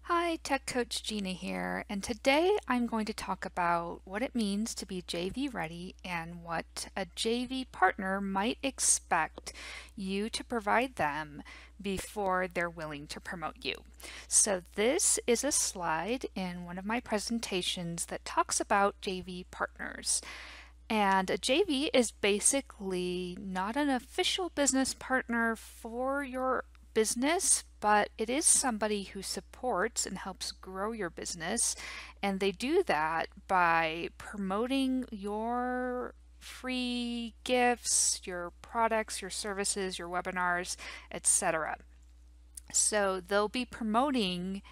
Hi, Tech Coach Gina here, and today I'm going to talk about what it means to be JV ready and what a JV partner might expect you to provide them before they're willing to promote you. So this is a slide in one of my presentations that talks about JV partners. And a JV is basically not an official business partner for your business, but it is somebody who supports and helps grow your business. And they do that by promoting your free gifts, your products, your services, your webinars, etc. So they'll be promoting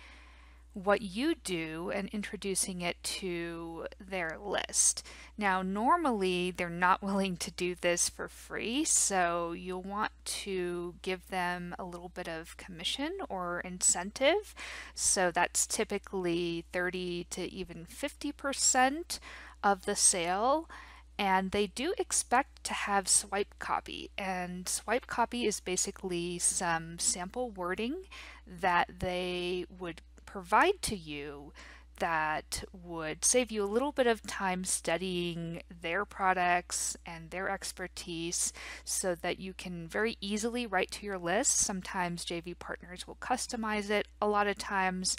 what you do and introducing it to their list. Now, normally they're not willing to do this for free, so you'll want to give them a little bit of commission or incentive. So that's typically 30 to even 50% of the sale. And they do expect to have swipe copy. And swipe copy is basically some sample wording that they would provide to you that would save you a little bit of time studying their products and their expertise so that you can very easily write to your list. Sometimes JV partners will customize it. A lot of times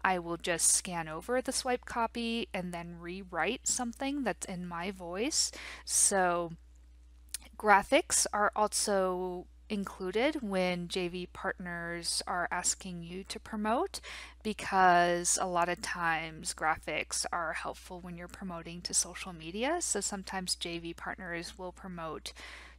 I will just scan over the swipe copy and then rewrite something that's in my voice. So graphics are also included when JV partners are asking you to promote, because a lot of times graphics are helpful when you're promoting to social media. So sometimes JV partners will promote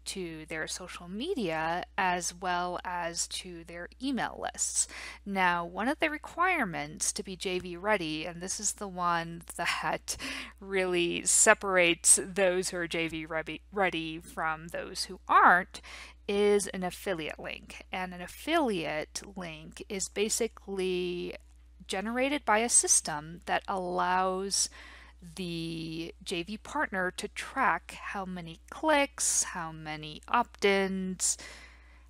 to their social media as well as to their email lists. Now, one of the requirements to be JV ready, and this is the one that really separates those who are JV ready from those who aren't, is an affiliate link. And an affiliate link is basically generated by a system that allows the JV partner to track how many clicks, how many opt-ins,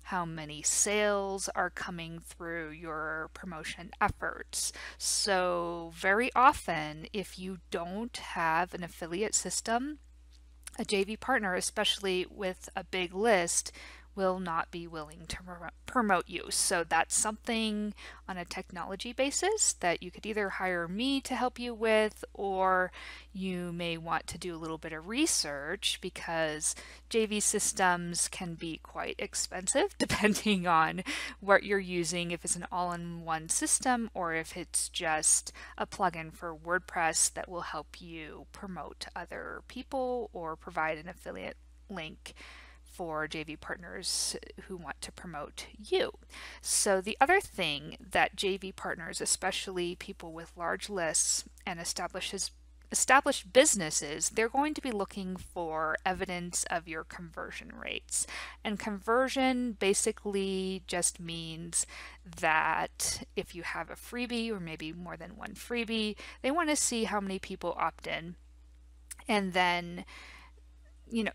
how many sales are coming through your promotion efforts. So very often, if you don't have an affiliate system, a JV partner, especially with a big list, will not be willing to promote you. So that's something on a technology basis that you could either hire me to help you with, or you may want to do a little bit of research, because JV systems can be quite expensive depending on what you're using, if it's an all-in-one system or if it's just a plugin for WordPress that will help you promote other people or provide an affiliate link for JV partners who want to promote you. So the other thing that JV partners, especially people with large lists and established businesses, they're going to be looking for evidence of your conversion rates. And conversion basically just means that if you have a freebie or maybe more than one freebie, they want to see how many people opt in. And then,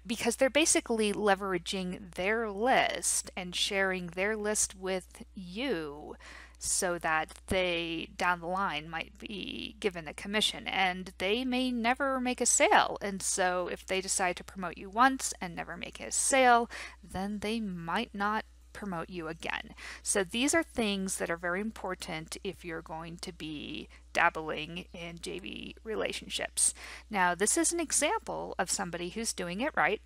because they're basically leveraging their list and sharing their list with you so that they down the line might be given a commission, and they may never make a sale. And so if they decide to promote you once and never make a sale, then they might not promote you again. So these are things that are very important if you're going to be dabbling in JV relationships. Now, this is an example of somebody who's doing it right.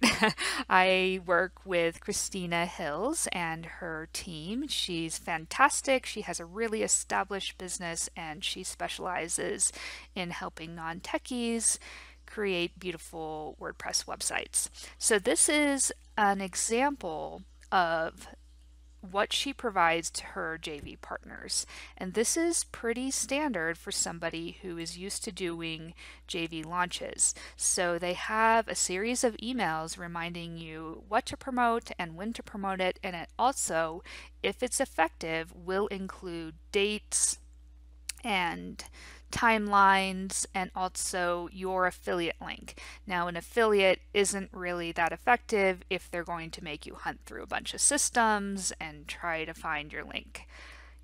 I work with Christina Hills and her team. She's fantastic. She has a really established business, and she specializes in helping non-techies create beautiful WordPress websites. So this is an example of what she provides to her JV partners. And this is pretty standard for somebody who is used to doing JV launches. So they have a series of emails reminding you what to promote and when to promote it. And it also, if it's effective, will include dates and timelines and also your affiliate link. Now, an affiliate isn't really that effective if they're going to make you hunt through a bunch of systems and try to find your link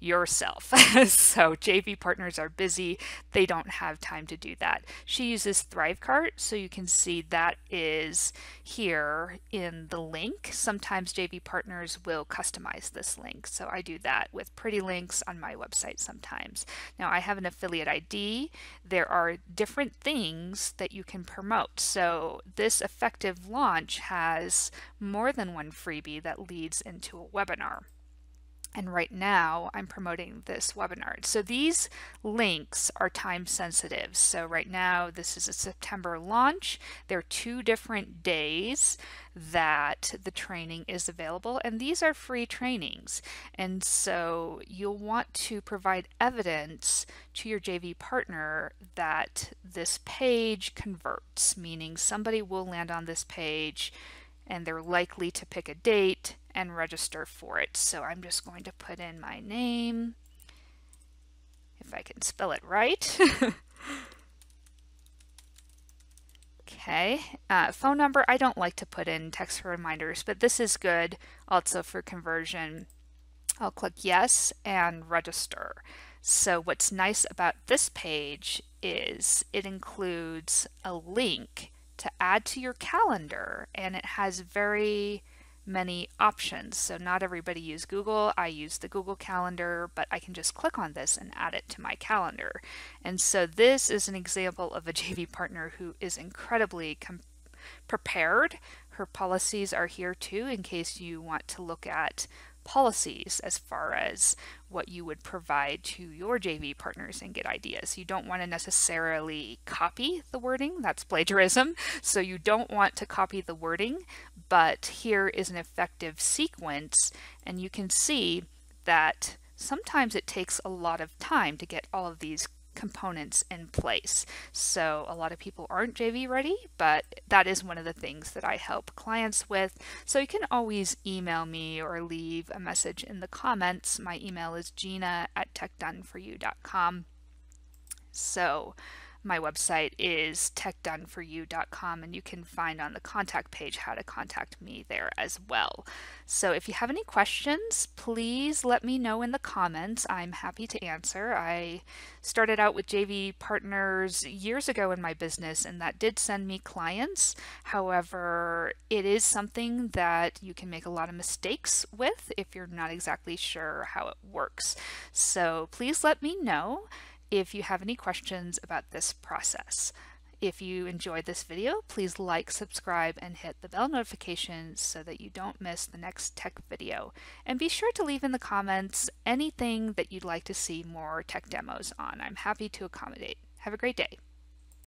yourself. So JV partners are busy. They don't have time to do that. She uses Thrivecart, so you can see that is here in the link. Sometimes JV partners will customize this link. So I do that with pretty links on my website sometimes. Now I have an affiliate ID. There are different things that you can promote. So this effective launch has more than one freebie that leads into a webinar. And right now I'm promoting this webinar. So these links are time sensitive. So right now this is a September launch. There are 2 different days that the training is available, and these are free trainings. And so you'll want to provide evidence to your JV partner that this page converts, meaning somebody will land on this page and they're likely to pick a date and register for it. So I'm just going to put in my name, if I can spell it right. Okay, phone number, I don't like to put in text reminders, but this is good also for conversion. I'll click yes and register. So what's nice about this page is it includes a link to add to your calendar, and it has very many options. So not everybody uses Google. I use the Google Calendar, but I can just click on this and add it to my calendar. And so this is an example of a JV partner who is incredibly prepared. Her policies are here too in case you want to look at policies as far as what you would provide to your JV partners and get ideas. You don't want to necessarily copy the wording, that's plagiarism, so you don't want to copy the wording, but here is an effective sequence, and you can see that sometimes it takes a lot of time to get all of these components in place. So a lot of people aren't JV ready, but that is one of the things that I help clients with. So you can always email me or leave a message in the comments. My email is gina@techdoneforyou.com. So my website is techdoneforyou.com, and you can find on the contact page how to contact me there as well. So if you have any questions, please let me know in the comments. I'm happy to answer. I started out with JV partners years ago in my business, and that did send me clients. However, it is something that you can make a lot of mistakes with if you're not exactly sure how it works. So please let me know if you have any questions about this process. If you enjoyed this video, please like, subscribe, and hit the bell notification so that you don't miss the next tech video. And be sure to leave in the comments anything that you'd like to see more tech demos on. I'm happy to accommodate. Have a great day.